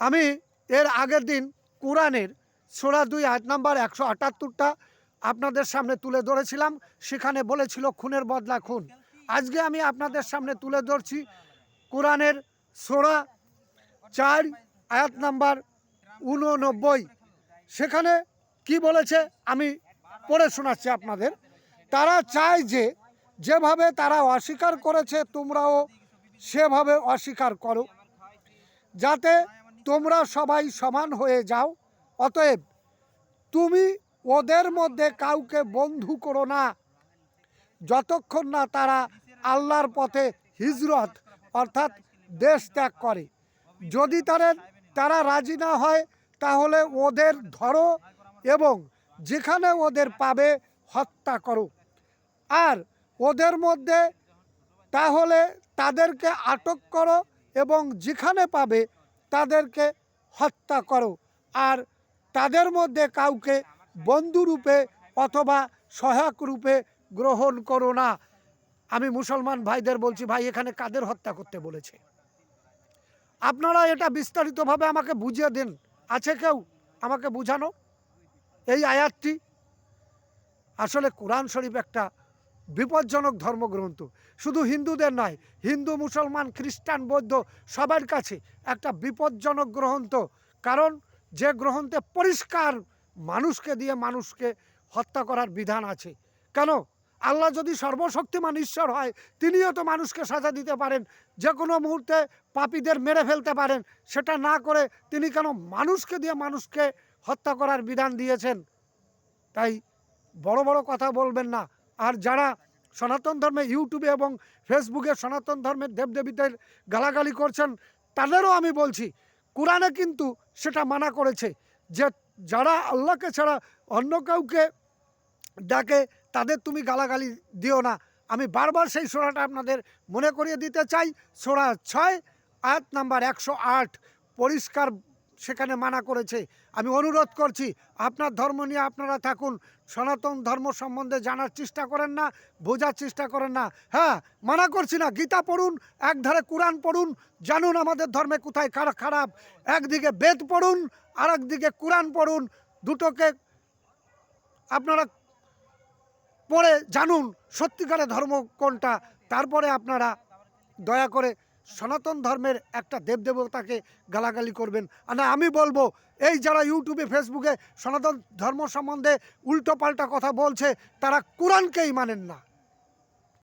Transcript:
আমি এর আগের দিন কোরআনের সূরা 2 আয়াত নাম্বার 178টা আপনাদের সামনে তুলে ধরেছিলাম। সেখানে বলেছিল খুনের বদলা খুন। আজকে আমি আপনাদের সামনে তুলে ধরছি কোরআনের সূরা 4 আয়াত নাম্বার 89। সেখানে কি বলেছে আমি পড়ে শোনাচ্ছি আপনাদের। তারা চায় যে যেভাবে তারা অস্বীকার করেছে তোমরাও সেভাবে অস্বীকার করো, যাতে তোমরা সবাই সমান হয়ে যাও। অতএব তুমি ওদের মধ্যে কাউকে বন্ধু করো না, যতক্ষণ না তারা আল্লাহর পথে হিজরত অর্থাৎ দেশ ত্যাগ করে। যদি তারা রাজি না হয় তাহলে ওদের ধরো এবং যেখানে ওদের পাবে হত্যা করো। আর ওদের মধ্যে তাহলে তাদেরকে আটক করো এবং যেখানে পাবে তাদেরকে হত্যা করো। আর তাদের মধ্যে কাউকে বন্ধুরূপে অথবা সহায়ক রূপে গ্রহণ করো না। আমি মুসলমান ভাইদের বলছি, ভাই এখানে কাদের হত্যা করতে বলেছে? আপনারা এটা বিস্তারিতভাবে আমাকে বুঝিয়ে দিন। আছে কেউ আমাকে বুঝানো এই আয়াতটি? আসলে কোরআন শরীফ একটা বিপজ্জনক ধর্মগ্রন্থ। শুধু হিন্দুদের নয়, হিন্দু, মুসলমান, খ্রিস্টান, বৌদ্ধ সবার কাছে একটা বিপজ্জনক গ্রন্থ। কারণ যে গ্রন্থে পরিষ্কার মানুষকে দিয়ে মানুষকে হত্যা করার বিধান আছে। কেন? আল্লাহ যদি সর্বশক্তিমান ঈশ্বর হয়, তিনিও তো মানুষকে সাজা দিতে পারেন, যে কোনো মুহূর্তে পাপীদের মেরে ফেলতে পারেন। সেটা না করে তিনি কেন মানুষকে দিয়ে মানুষকে হত্যা করার বিধান দিয়েছেন? তাই বড় বড় কথা বলবেন না। আর যারা সনাতন ধর্মে ইউটিউবে এবং ফেসবুকে সনাতন ধর্মের দেবদেবীদের গালাগালি করছেন, তাদেরও আমি বলছি কোরআনে কিন্তু সেটা মানা করেছে যে যারা আল্লাহকে ছাড়া অন্য কাউকে ডাকে তাদের তুমি গালাগালি দিও না। আমি বারবার সেই সূরাটা আপনাদের মনে করিয়ে দিতে চাই। সূরা 6 আয়াত নাম্বার 108 পরিষ্কার সেখানে মানা করেছে। আমি অনুরোধ করছি আপনার ধর্ম নিয়ে আপনারা থাকুন, সনাতন ধর্ম সম্বন্ধে জানার চেষ্টা করেন না, বোঝার চেষ্টা করেন না। হ্যাঁ, মানা করছি না, গীতা পড়ুন, একধারে কোরআন পড়ুন, জানুন আমাদের ধর্মে কোথায় খারাপ। একদিকে বেদ পড়ুন আর একদিকে কোরআন পড়ুন, দুটোকে আপনারা পড়ে জানুন সত্যিকারের ধর্ম কোনটা। তারপরে আপনারা দয়া করে সনাতন ধর্মের একটা দেবদেবতাকে গালাগালি করবেন না। আমি বলবো এই যারা ইউটিউবে ফেসবুকে সনাতন ধর্ম সম্বন্ধে উল্টো পাল্টা কথা বলছে তারা কোরআনকেই মানেন না।